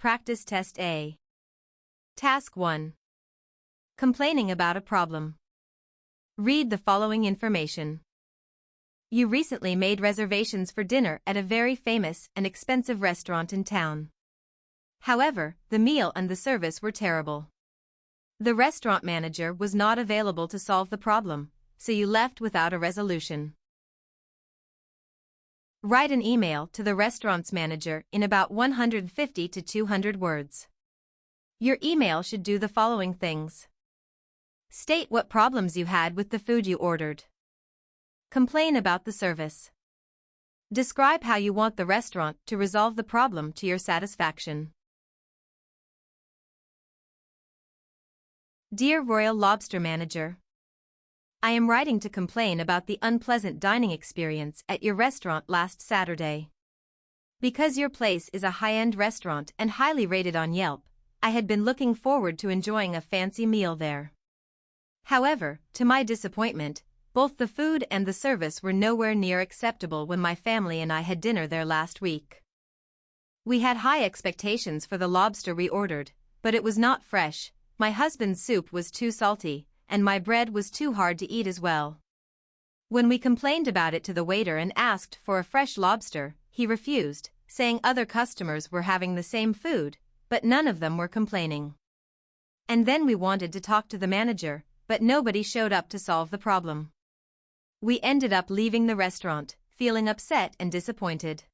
Practice Test A. Task 1. Complaining about a problem. Read the following information. You recently made reservations for dinner at a very famous and expensive restaurant in town. However, the meal and the service were terrible. The restaurant manager was not available to solve the problem, so you left without a resolution. Write an email to the restaurant's manager in about 150 to 200 words. Your email should do the following things. State what problems you had with the food you ordered. Complain about the service. Describe how you want the restaurant to resolve the problem to your satisfaction. Dear Royal Lobster Manager, I am writing to complain about the unpleasant dining experience at your restaurant last Saturday. Because your place is a high-end restaurant and highly rated on Yelp, I had been looking forward to enjoying a fancy meal there. However, to my disappointment, both the food and the service were nowhere near acceptable when my family and I had dinner there last week. We had high expectations for the lobster we ordered, but it was not fresh, my husband's soup was too salty, and my bread was too hard to eat as well. When we complained about it to the waiter and asked for a fresh lobster, he refused, saying other customers were having the same food, but none of them were complaining. And then we wanted to talk to the manager, but nobody showed up to solve the problem. We ended up leaving the restaurant, feeling upset and disappointed.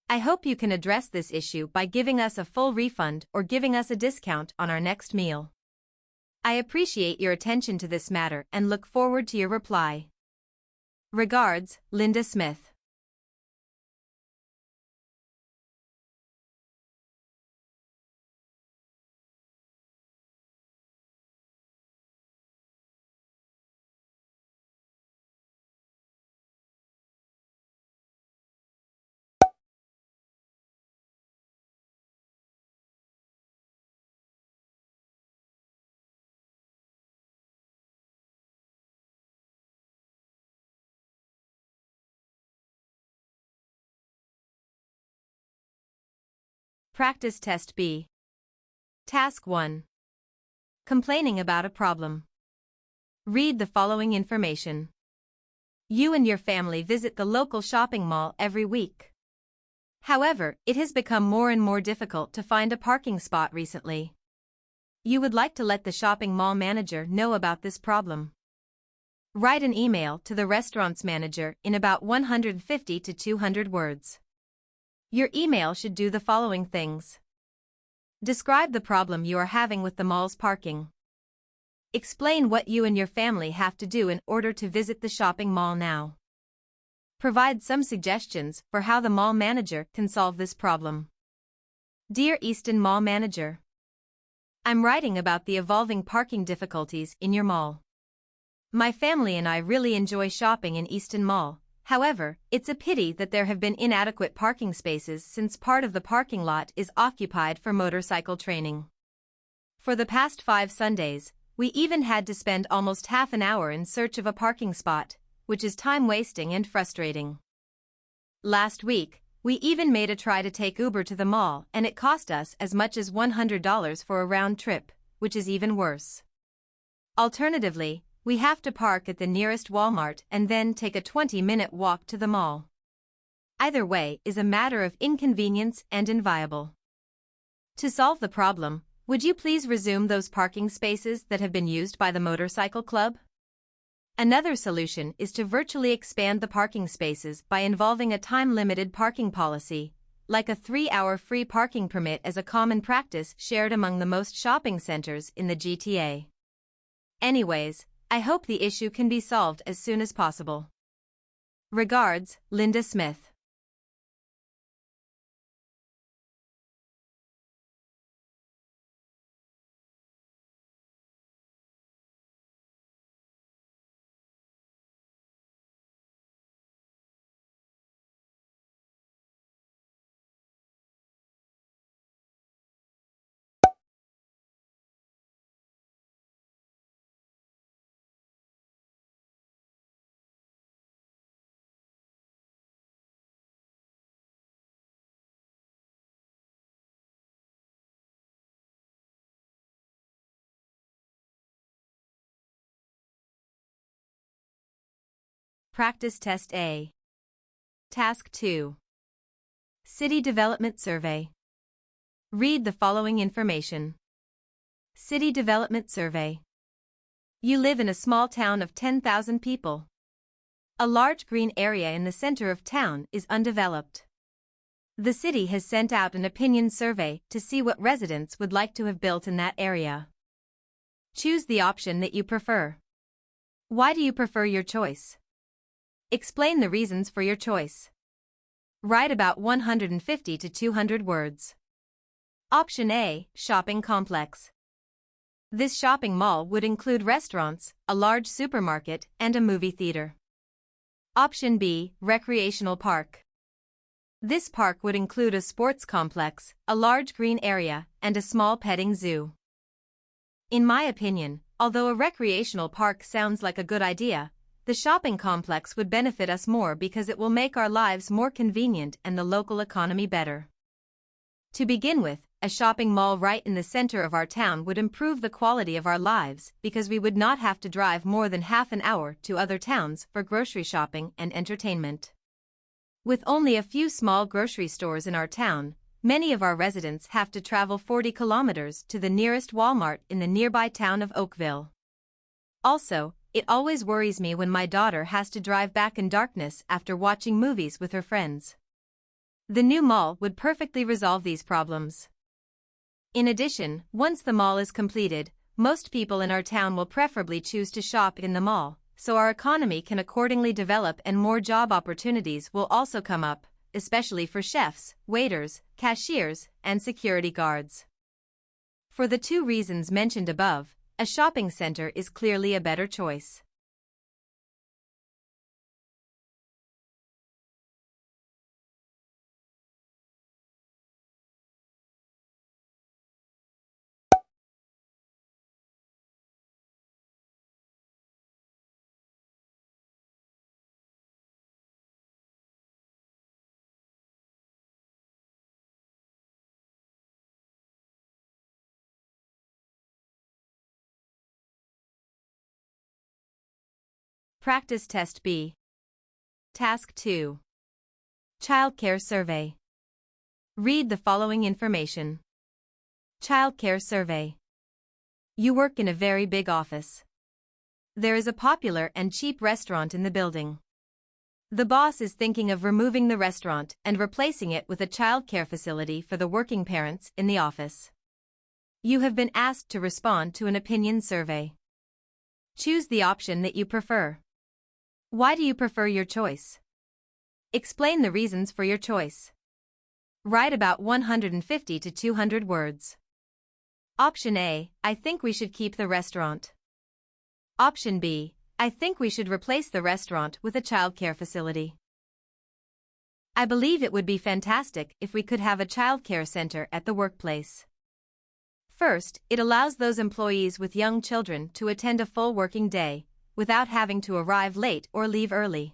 I hope you can address this issue by giving us a full refund or giving us a discount on our next meal. I appreciate your attention to this matter and look forward to your reply. Regards, Linda Smith. Practice Test B. Task 1. Complaining about a problem. Read the following information. You and your family visit the local shopping mall every week. However, it has become more and more difficult to find a parking spot recently. You would like to let the shopping mall manager know about this problem. Write an email to the restaurant's manager in about 150 to 200 words. Your email should do the following things. Describe the problem you are having with the mall's parking. Explain what you and your family have to do in order to visit the shopping mall now. Provide some suggestions for how the mall manager can solve this problem. Dear Easton Mall Manager, I'm writing about the evolving parking difficulties in your mall. My family and I really enjoy shopping in Easton Mall. However, it's a pity that there have been inadequate parking spaces since part of the parking lot is occupied for motorcycle training. For the past 5 Sundays, we even had to spend almost half an hour in search of a parking spot, which is time-wasting and frustrating. Last week, we even made a try to take Uber to the mall and it cost us as much as $100 for a round trip, which is even worse. Alternatively, we have to park at the nearest Walmart and then take a 20-minute walk to the mall. Either way is a matter of inconvenience and inviable. To solve the problem, would you please resume those parking spaces that have been used by the motorcycle club? Another solution is to virtually expand the parking spaces by involving a time-limited parking policy, like a 3-hour free parking permit as a common practice shared among the most shopping centers in the GTA. Anyways, I hope the issue can be solved as soon as possible. Regards, Linda Smith. Practice Test A. Task 2. City Development Survey. Read the following information. City Development Survey. You live in a small town of 10,000 people. A large green area in the center of town is undeveloped. The city has sent out an opinion survey to see what residents would like to have built in that area. Choose the option that you prefer. Why do you prefer your choice? Explain the reasons for your choice. Write about 150 to 200 words. Option A, Shopping Complex. This shopping mall would include restaurants, a large supermarket, and a movie theater. Option B, Recreational Park. This park would include a sports complex, a large green area, and a small petting zoo. In my opinion, although a recreational park sounds like a good idea, the shopping complex would benefit us more because it will make our lives more convenient and the local economy better. To begin with, a shopping mall right in the center of our town would improve the quality of our lives because we would not have to drive more than half an hour to other towns for grocery shopping and entertainment. With only a few small grocery stores in our town, many of our residents have to travel 40 kilometers to the nearest Walmart in the nearby town of Oakville. Also, it always worries me when my daughter has to drive back in darkness after watching movies with her friends. The new mall would perfectly resolve these problems. In addition, once the mall is completed, most people in our town will preferably choose to shop in the mall, so our economy can accordingly develop and more job opportunities will also come up, especially for chefs, waiters, cashiers, and security guards. For the two reasons mentioned above, a shopping center is clearly a better choice. Practice Test B. Task 2. Childcare Survey. Read the following information. Childcare Survey. You work in a very big office. There is a popular and cheap restaurant in the building. The boss is thinking of removing the restaurant and replacing it with a childcare facility for the working parents in the office. You have been asked to respond to an opinion survey. Choose the option that you prefer. Why do you prefer your choice? Explain the reasons for your choice. Write about 150 to 200 words. Option A, I think we should keep the restaurant. Option B, I think we should replace the restaurant with a childcare facility. I believe it would be fantastic if we could have a childcare center at the workplace. First, it allows those employees with young children to attend a full working day, without having to arrive late or leave early.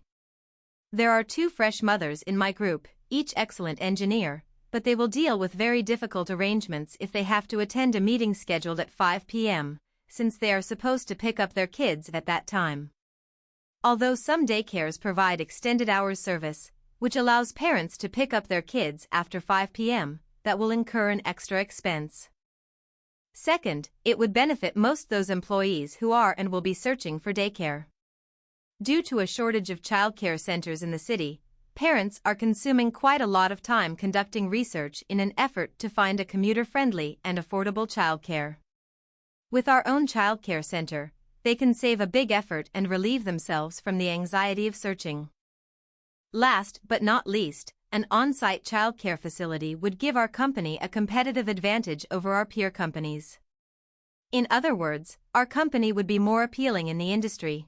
There are two fresh mothers in my group, each excellent engineer, but they will deal with very difficult arrangements if they have to attend a meeting scheduled at 5 p.m., since they are supposed to pick up their kids at that time. Although some daycares provide extended hours service, which allows parents to pick up their kids after 5 p.m., that will incur an extra expense. Second, it would benefit most those employees who are and will be searching for daycare. Due to a shortage of childcare centers in the city, parents are consuming quite a lot of time conducting research in an effort to find a commuter-friendly and affordable childcare. With our own childcare center, they can save a big effort and relieve themselves from the anxiety of searching. Last but not least, an on-site childcare facility would give our company a competitive advantage over our peer companies. In other words, our company would be more appealing in the industry.